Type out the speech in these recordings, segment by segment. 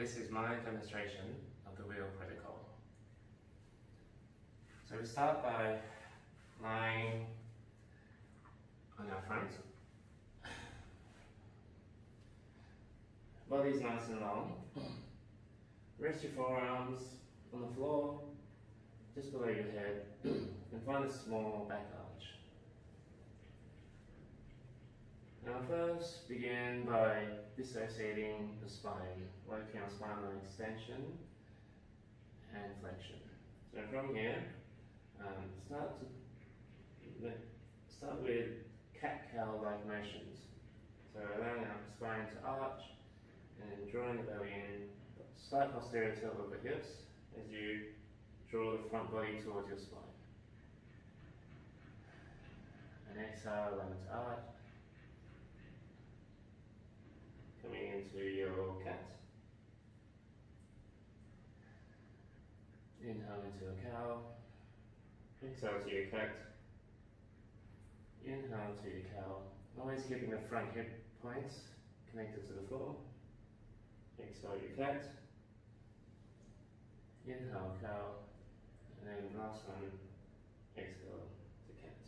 This is my demonstration of the wheel protocol. So we start by lying on our front. Body's nice and long. Rest your forearms on the floor, just below your head, and find a small back arch. Now first begin by dissociating the spine, working on spinal extension and flexion. So from here, start with cat-cow-like motions. So allowing our spine to arch and drawing the belly in, slight posterior tilt of the hips as you draw the front body towards your spine. And exhale, allow it to arch. Coming into your cat. Inhale into a cow. Exhale to your cat. Inhale to your cow. Always keeping the front hip points connected to the floor. Exhale your cat. Inhale cow. And then last one, exhale to cat.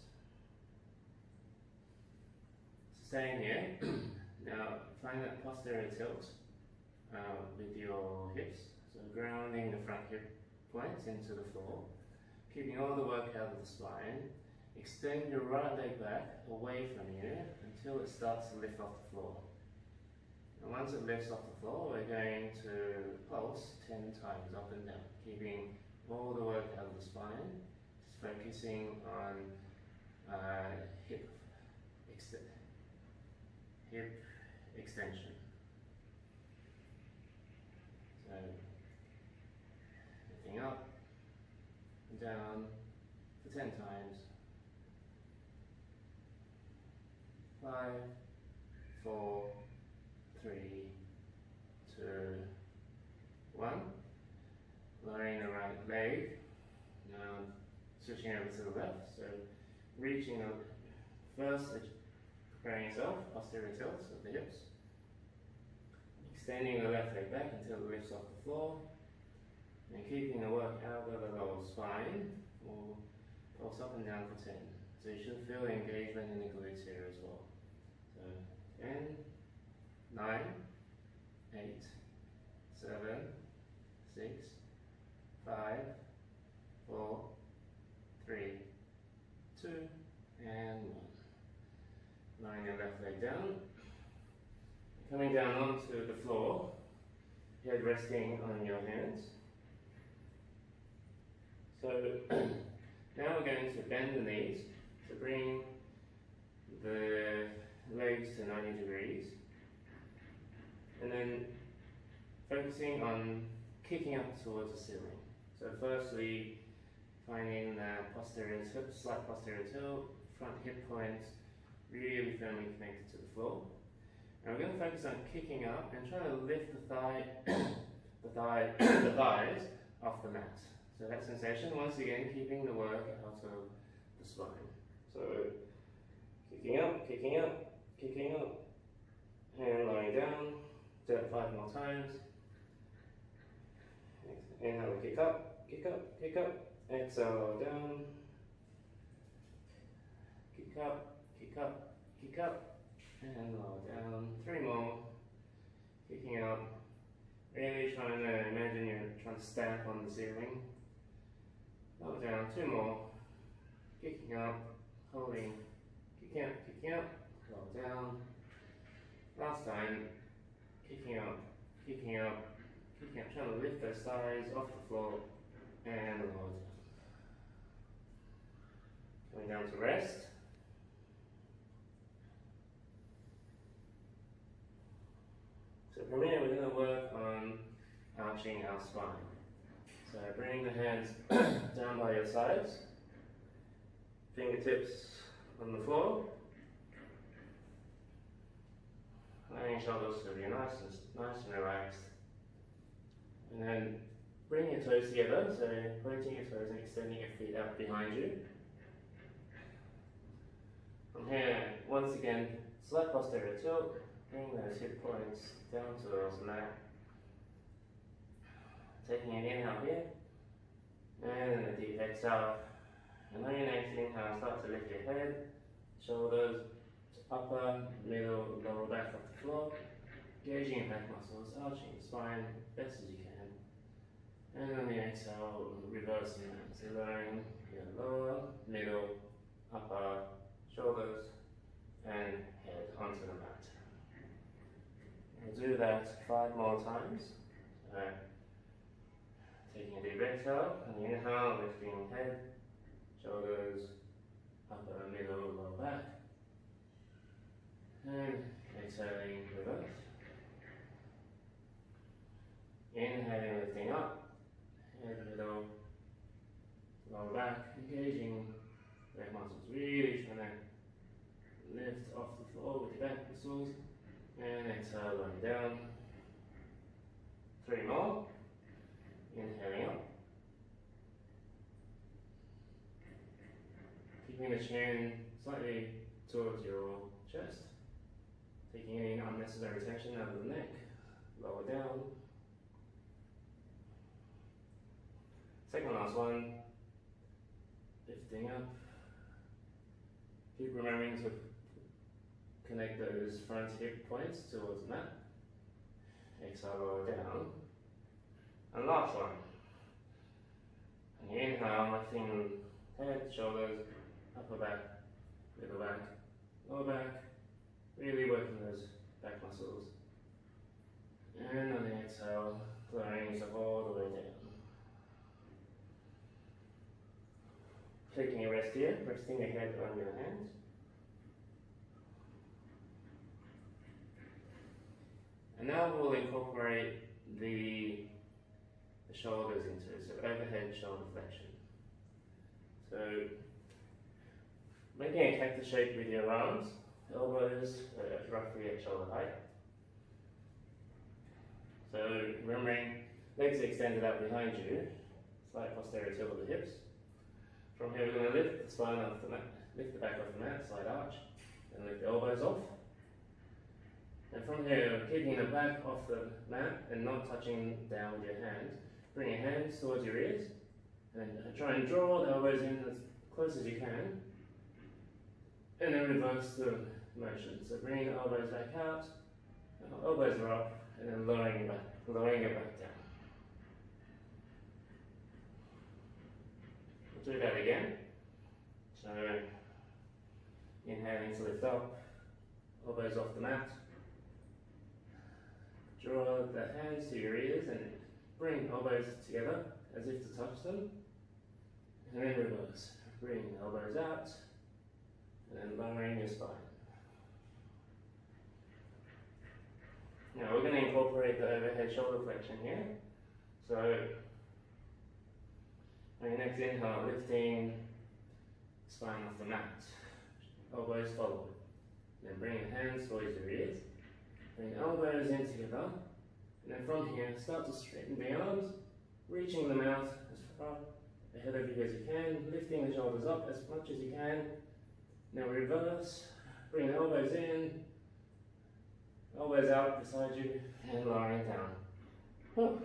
So staying here. Now find that posterior tilt with your hips. So grounding the front hip points into the floor. Keeping all the work out of the spine. Extend your right leg back away from you until it starts to lift off the floor. And once it lifts off the floor, we're going to pulse 10 times up and down, keeping all the work out of the spine, just focusing on hip extension. So lifting up and down for 10 times. 5, 4, 3, 2, 1. Lowering the right leg. Now switching over to the left. So reaching up, first preparing yourself, posterior tilts of the hips. Extending the left leg back until it lifts off the floor. And keeping the work out of the lower spine. We'll pulse up and down for 10. So you should feel the engagement in the glutes here as well. So 10, 9, 8, 7, 6, 5, 4, 3, 2, and 1. Lying your left leg down. Coming down onto the floor, head resting on your hands. So now we're going to bend the knees to bring the legs to 90 degrees. And then focusing on kicking up towards the ceiling. So firstly, finding the posterior tilt, slight posterior tilt, front hip points really firmly connected to the floor. And we're going to focus on kicking up and trying to lift the thighs off the mat. So that sensation, once again, keeping the work out of the spine. So kicking up, kicking up, kicking up, and lying down. Do that 5 more times. Inhale, kick up, kick up, kick up. Exhale, down. Kick up, kick up, kick up, and lower down. 3 more. Kicking up. Really trying to imagine you're trying to stamp on the ceiling. Lower down. 2 more. Kicking up, holding, kicking up, lower down. Last time. Kicking up, kicking up, kicking up, trying to lift those thighs off the floor and lower down. Coming down to rest. So from here we're going to work on arching our spine. So bring the hands down by your sides, fingertips on the floor. Allowing your shoulders to be nice and relaxed. And then bring your toes together, so pointing your toes and extending your feet out behind you. From here, once again, slight posterior tilt, bring those hip points down towards the mat. taking an inhale here, and a deep exhale. And on your next inhale, start to lift your head, shoulders, upper, middle, lower back off the floor, engaging your back muscles, arching your spine best as you can. And on the exhale, reversing that. So lowering your lower, middle, upper, shoulders, and head onto the mat. We'll do that 5 more times. So, taking a deep exhale, and the inhale, lifting head, shoulders, upper, middle, lower back. And exhaling, reverse. Inhaling, lifting up, head, middle, lower back, engaging back muscles, really trying to lift off the floor with your back muscles. And exhale, lowering down. 3 more. Inhaling up. Keeping the chin slightly towards your chest. Taking any unnecessary tension out of the neck. Lower down. Second last one. Lifting up. Keep remembering to connect those front hip points towards the mat. Exhale, lower down. And last one. And inhale, lifting head, shoulders, upper back, middle back, lower back. Really working those back muscles. And on the exhale, lowering yourself all the way down. Taking a rest here, resting your head on your hands. And now we'll incorporate the shoulders into, so overhead shoulder flexion. So making a cactus shape with your arms, elbows roughly at shoulder height. So remembering, legs extended out behind you, slight posterior tilt of the hips. From here we're going to lift the spine off the mat, lift the back off the mat, slight arch, and lift the elbows off. And from here, keeping the back off the mat and not touching down with your hands, bring your hands towards your ears and try and draw the elbows in as close as you can, and then reverse the motion. So bringing the elbows back out, elbows are up, and then lowering it back down. We'll do that again. So inhaling to lift up, elbows off the mat. Draw the hands to your ears and bring elbows together as if to touch them. And then reverse. Bring elbows out and then lowering your spine. Now we're going to incorporate the overhead shoulder flexion here. So on your next inhale, lifting spine off the mat. Elbows forward. Then bring your hands towards your ears. Bring elbows in together, and then from here start to straighten the arms, reaching them out as far ahead of you as you can, lifting the shoulders up as much as you can. Now reverse, bring the elbows in, elbows out beside you, and lowering down. Whew.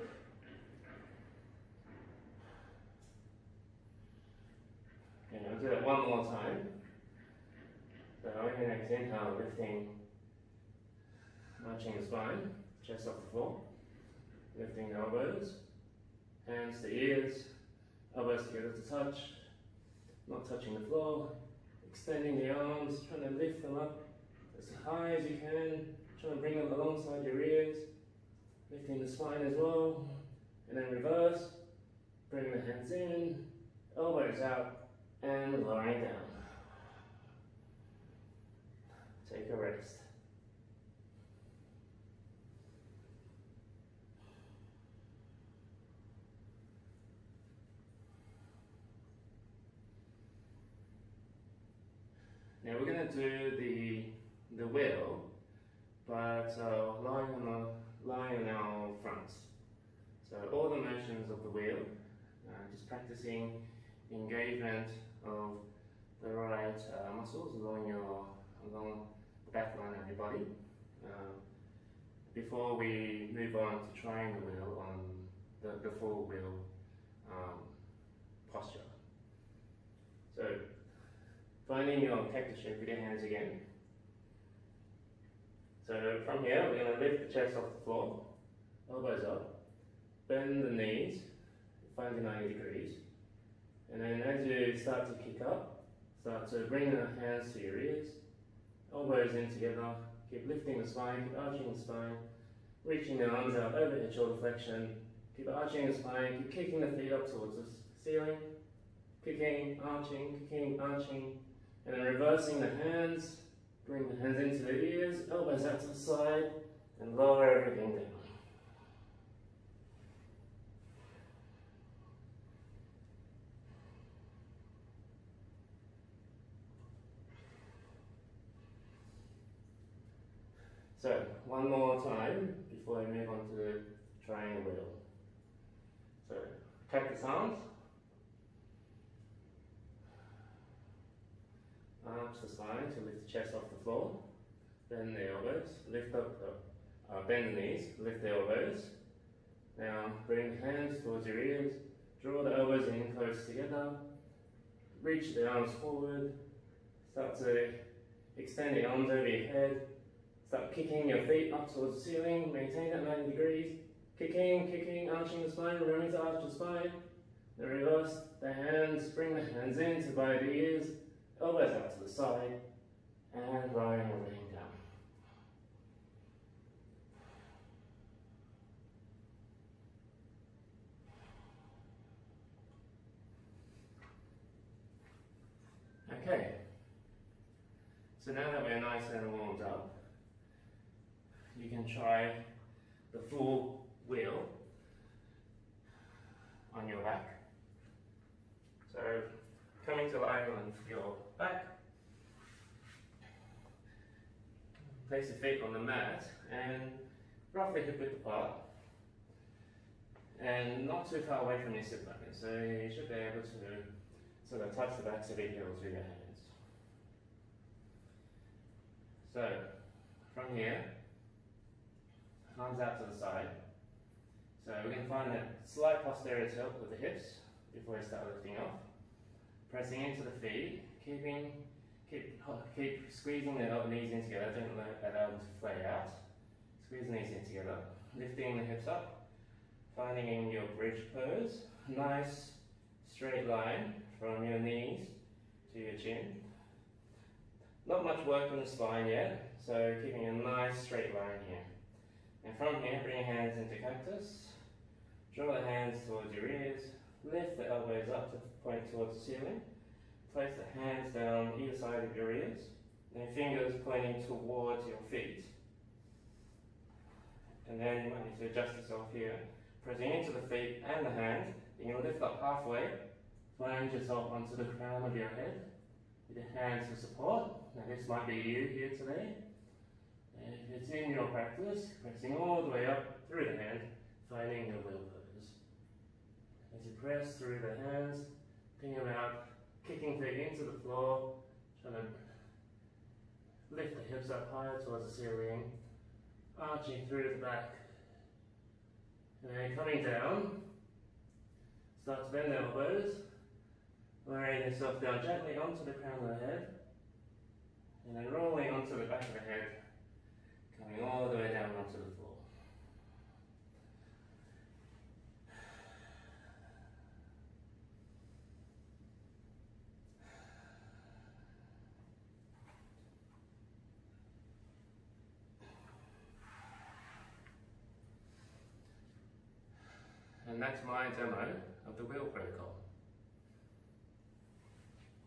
Okay, I'll do that one more time. So on your next inhale, lifting, arching the spine, chest off the floor, lifting the elbows, hands to ears, elbows together to touch, not touching the floor, extending the arms, trying to lift them up as high as you can, trying to bring them alongside your ears, lifting the spine as well, and then reverse, bring the hands in, elbows out, and lowering down. Take a rest. Now we're going to do the wheel, but lying on our fronts. So all the motions of the wheel, just practicing engagement of the right muscles along the back line of your body. Before we move on to trying the wheel on the full wheel posture. So finding your cactus shape with your hands again. So from here, we're going to lift the chest off the floor, elbows up, bend the knees, 5 to 90 degrees, and then as you start to kick up, start to bring the hands to your ears, elbows in together, keep lifting the spine, keep arching the spine, reaching the arms out, overhead shoulder flexion, keep arching the spine, keep kicking the feet up towards the ceiling, kicking, arching, and then reversing the hands, bring the hands into the ears, elbows out to the side, and lower everything down. So, one more time before I move on to the triangle wheel. So, cactus arms, arms to spine to lift the chest off the floor, bend the elbows, lift up the, bend the knees, lift the elbows. Now, bring the hands towards your ears, draw the elbows in close together, reach the arms forward, start to extend the arms over your head. Start kicking your feet up towards the ceiling, maintain that 90 degrees. Kicking, arching the spine, remembering to arch the spine. Then reverse the hands, bring the hands in to by the ears, elbows out to the side, and lowering everything down. Okay, so now that we're nice and warmed up, you can try the full wheel on your back. So coming to lie on your back, place your feet on the mat and roughly hip width apart and not too far away from your sit bone. So you should be able to sort of touch the backs of your heels with your hands. So from here, arms out to the side. So we're going to find that slight posterior tilt with the hips before we start lifting off. Pressing into the feet, keep squeezing the knees in together, don't let that elbow flay out. Squeeze the knees in together, lifting the hips up, finding in your bridge pose, nice straight line from your knees to your chin. Not much work on the spine yet, so keeping a nice straight line here. And from here, bring your hands into cactus, draw the hands towards your ears, lift the elbows up to point towards the ceiling, place the hands down either side of your ears, and your fingers pointing towards your feet. And then you might need to adjust yourself here, pressing into the feet and the hands. You're going to lift up halfway, flange yourself onto the crown of your head, with your hands for support. Now this might be you here today. And if it's in your practice, pressing all the way up through the hand, finding your wheel pose. As you press through the hands, think about kicking feet into the floor, trying to lift the hips up higher towards the ceiling, arching through the back. And then coming down, start to bend the elbows, lowering yourself down gently onto the crown of the head, and then rolling onto the back of the head, coming all the way down onto the floor. And that's my demo of the wheel protocol.